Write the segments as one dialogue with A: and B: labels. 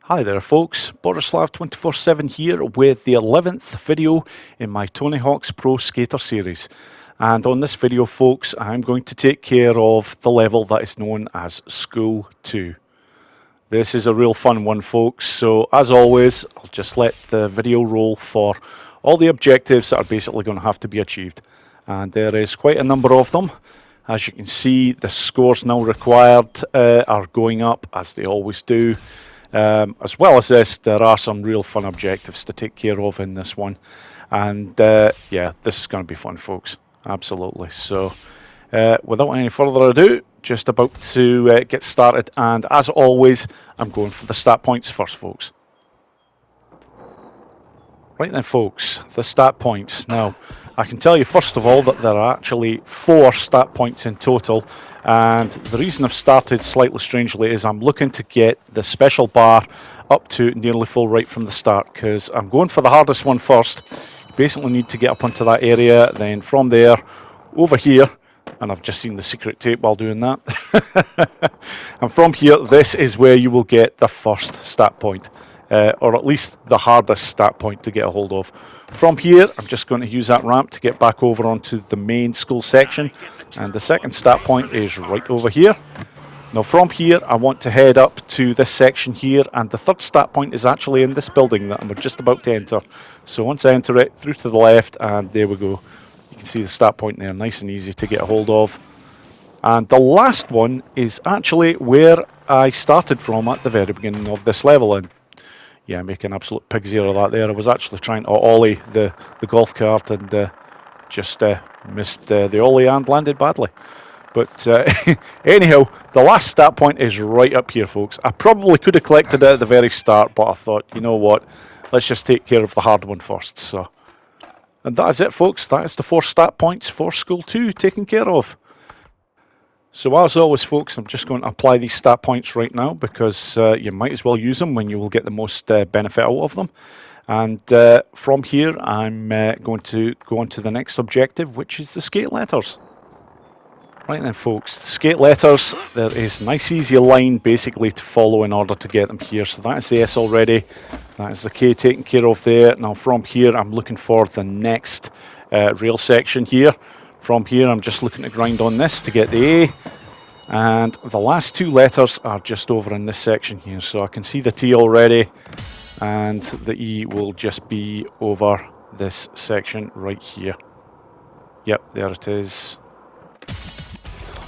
A: Hi there folks, Borislav247 here with the 11th video in my Tony Hawk's Pro Skater series. And on this video folks, I'm going to take care of the level that is known as School 2. This is a real fun one folks, so as always, I'll just let the video roll for all the objectives that are basically going to have to be achieved. And there is quite a number of them. As you can see, the scores now required are going up, as they always do. As well as this, there are some real fun objectives to take care of in this one. And yeah, this is going to be fun, folks. Absolutely. So, without any further ado, just about to get started. And as always, I'm going for the stat points first, folks. Right then, folks, the stat points. Now, I can tell you first of all that there are actually 4 stat points in total, and the reason I've started slightly strangely is I'm looking to get the special bar up to nearly full right from the start, because I'm going for the hardest one first. You basically need to get up onto that area, then from there over here, and I've just seen the secret tape while doing that, and from here this is where you will get the first stat point. Or at least the hardest stat point to get a hold of. From here, I'm just going to use that ramp to get back over onto the main school section, and the second stat point is right over here. Now from here, I want to head up to this section here, and the third stat point is actually in this building that I'm just about to enter. So once I enter it, through to the left, and there we go. You can see the stat point there, nice and easy to get a hold of. And the last one is actually where I started from at the very beginning of this level, and yeah, making absolute pig's ear of that there. I was actually trying to ollie the golf cart and just missed the ollie and landed badly. But anyhow, the last stat point is right up here, folks. I probably could have collected it at the very start, but I thought, you know what, let's just take care of the hard one first. So, and that is it, folks. That is the 4 stat points for School 2 taken care of. So as always folks, I'm just going to apply these stat points right now, because you might as well use them when you will get the most benefit out of them. And from here I'm going to go on to the next objective, which is the skate letters. Right then folks, the skate letters, there is a nice easy line basically to follow in order to get them here. So that is the S already, that is the K taken care of there. Now from here I'm looking for the next rail section here. From here I'm just looking to grind on this to get the A, and the last 2 letters are just over in this section here. So I can see the T already, and the E will just be over this section right here. Yep, there it is.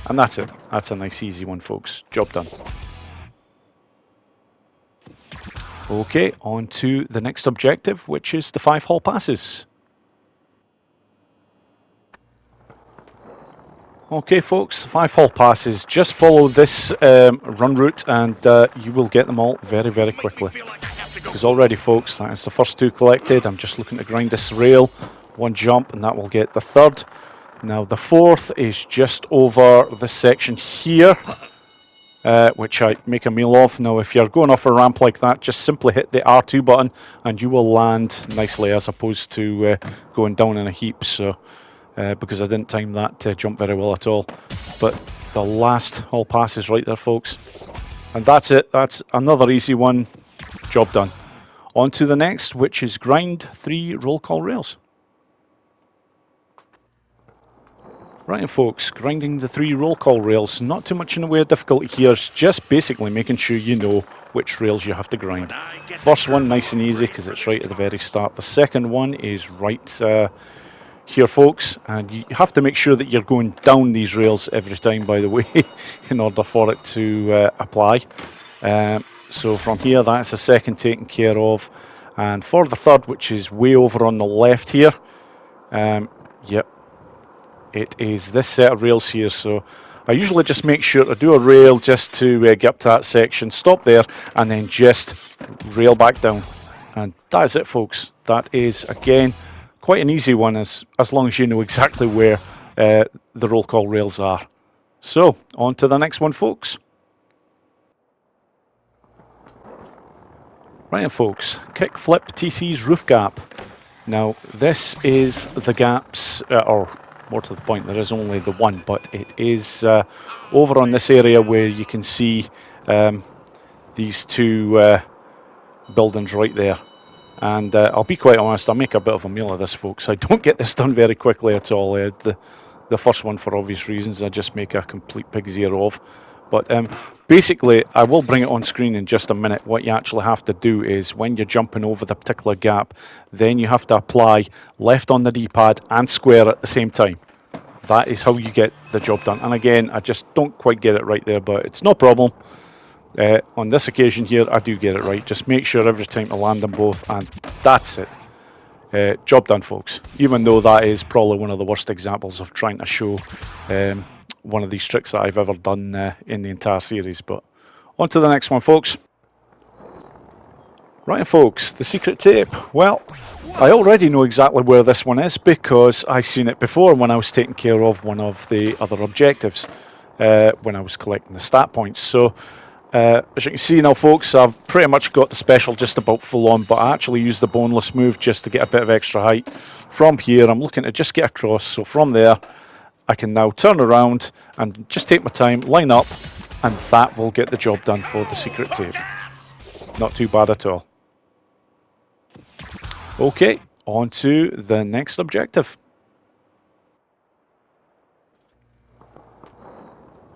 A: And that's it. That's a nice easy one folks. Job done. Okay, on to the next objective, which is the 5 hall passes. Okay folks, 5 hall passes, just follow this run route and you will get them all very, very quickly. Because already folks, that is the first 2 collected. I'm just looking to grind this rail, 1 jump, and that will get the 3rd. Now the 4th is just over this section here, which I make a meal of. Now if you're going off a ramp like that, just simply hit the R2 button and you will land nicely, as opposed to going down in a heap. So because I didn't time that jump very well at all. But the last hall pass is right there folks, and that's it. That's another easy one. Job done. On to the next, which is grind 3 roll call rails. Right, folks, grinding the 3 roll call rails, not too much in the way of difficulty here, it's just basically making sure you know which rails you have to grind. First one, nice and easy, because it's right at the very start. The second one is right here folks, and you have to make sure that you're going down these rails every time, by the way, in order for it to apply. So from here, that's the second taken care of, and for the 3rd, which is way over on the left here, yep, it is this set of rails here. So I usually just make sure to do a rail just to get up to that section, stop there, and then just rail back down. And that is it folks. That is, again, quite an easy one, as long as you know exactly where the roll call rails are. So, on to the next one folks. Right then folks, Kickflip TC's roof gap. Now this is the gaps, or more to the point, there is only the one, but it is over on this area where you can see these 2 buildings right there. And I'll be quite honest, I'll make a bit of a meal of this, folks. I don't get this done very quickly at all. The first one, for obvious reasons, I just make a complete pig's ear of. But basically, I will bring it on screen in just a minute. What you actually have to do is, when you're jumping over the particular gap, then you have to apply left on the D-pad and square at the same time. That is how you get the job done. And again, I just don't quite get it right there, but it's no problem. On this occasion here, I do get it right. Just make sure every time to land them both, and that's it. Job done, folks. Even though that is probably one of the worst examples of trying to show one of these tricks that I've ever done in the entire series. But on to the next one, folks. Right, folks, the secret tape. Well, I already know exactly where this one is because I've seen it before when I was taking care of one of the other objectives when I was collecting the stat points. So as you can see now, folks, I've pretty much got the special just about full on, but I actually used the boneless move just to get a bit of extra height. From here, I'm looking to just get across, so from there, I can now turn around and just take my time, line up, and that will get the job done for the secret tape. Not too bad at all. Okay, on to the next objective.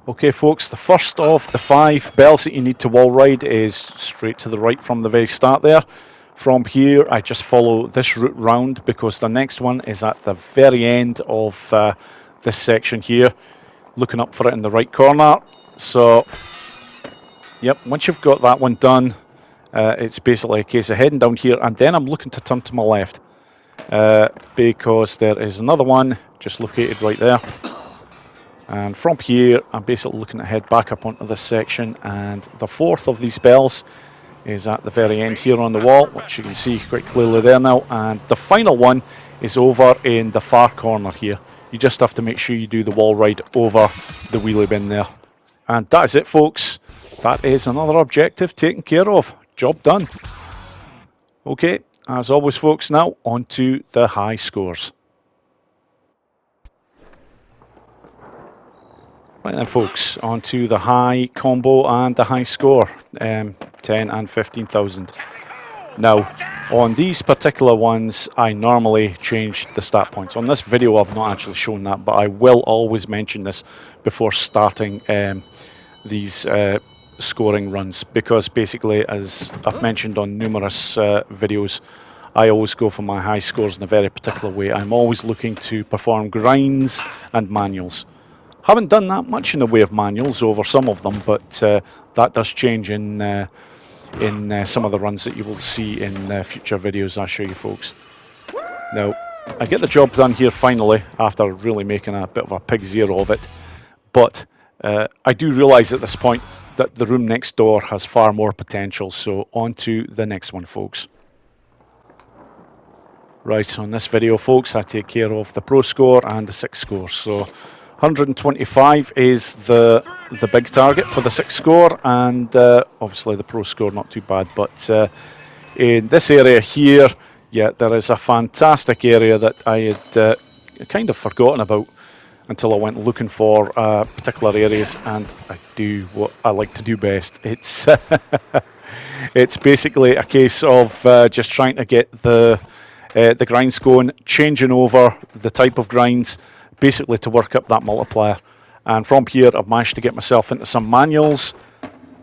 A: Okay, folks, the first of the 5 bells that you need to wall ride is straight to the right from the very start there. From here, I just follow this route round because the next one is at the very end of this section here. Looking up for it in the right corner. So, yep, once you've got that one done, it's basically a case of heading down here, and then I'm looking to turn to my left because there is another one just located right there. And from here, I'm basically looking to head back up onto this section, and the 4th of these bells is at the very end here on the wall, which you can see quite clearly there now, and the final one is over in the far corner here. You just have to make sure you do the wall ride over the wheelie bin there. And that is it, folks. That is another objective taken care of. Job done. Okay, as always, folks, now on to the high scores. Right then, folks, on to the high combo and the high score, 10 and 15,000. Now, on these particular ones, I normally change the stat points. On this video, I've not actually shown that, but I will always mention this before starting these scoring runs, because basically, as I've mentioned on numerous videos, I always go for my high scores in a very particular way. I'm always looking to perform grinds and manuals. Haven't done that much in the way of manuals over some of them, but that does change in some of the runs that you will see in future videos I show you, folks. Now, I get the job done here finally after really making a bit of a pig's ear of it, but I do realise at this point that the room next door has far more potential, so on to the next one, folks. Right, on this video, folks, I take care of the pro score and the 6 score. So 125 is the big target for the 6 score, and obviously the pro score not too bad. But in this area here, yeah, there is a fantastic area that I had kind of forgotten about until I went looking for particular areas, and I do what I like to do best. It's it's basically a case of just trying to get the grinds going, changing over the type of grinds, basically to work up that multiplier. And from here, I've managed to get myself into some manuals,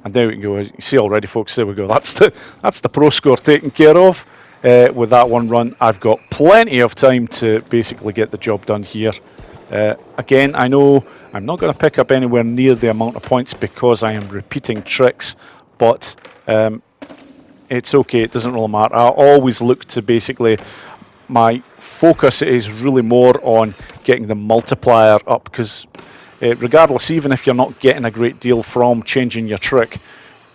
A: and there we go. You see already, folks, there we go. That's the pro score taken care of. With that one run, I've got plenty of time to basically get the job done here. Again, I know I'm not going to pick up anywhere near the amount of points because I am repeating tricks, but it's okay, it doesn't really matter. I always look to basically, my focus is really more on getting the multiplier up, because regardless, even if you're not getting a great deal from changing your trick,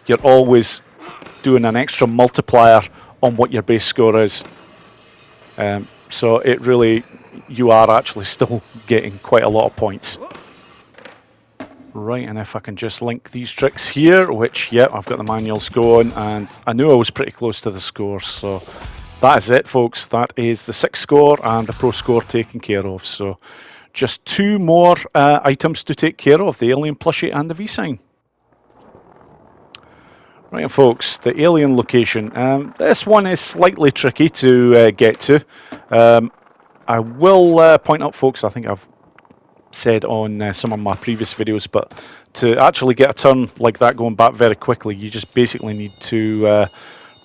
A: you're always doing an extra multiplier on what your base score is. So it really, you are actually still getting quite a lot of points. Right, and if I can just link these tricks here, which, yeah, I've got the manuals going, and I knew I was pretty close to the score, so that is it, folks. That is the 6 score and the pro score taken care of. So just 2 more items to take care of, the alien plushie and the V-sign. Right, folks, the alien location. This one is slightly tricky to get to. I will point out, folks, I think I've said on some of my previous videos, but to actually get a turn like that going back very quickly, you just basically need to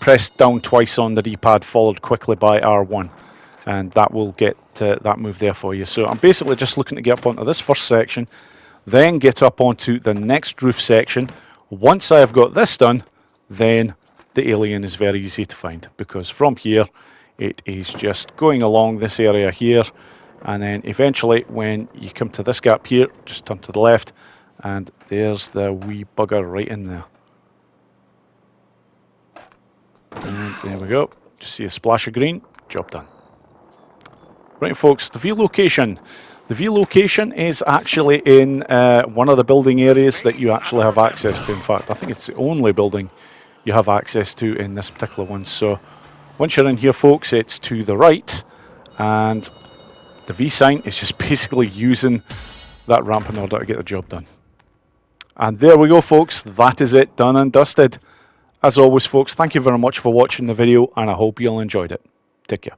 A: press down twice on the D-pad, followed quickly by R1, and that will get that move there for you. So I'm basically just looking to get up onto this first section, then get up onto the next roof section. Once I have got this done, then the alien is very easy to find, because from here it is just going along this area here, and then eventually when you come to this gap here, just turn to the left, and there's the wee bugger right in there. And there we go. Just see a splash of green. Job done. Right, folks, the V location. The V location is actually in one of the building areas that you actually have access to. In fact, I think it's the only building you have access to in this particular one. So once you're in here, folks, it's to the right, and the V sign is just basically using that ramp in order to get the job done. And there we go, folks. That is it, done and dusted. As always, folks, thank you very much for watching the video, and I hope you all enjoyed it. Take care.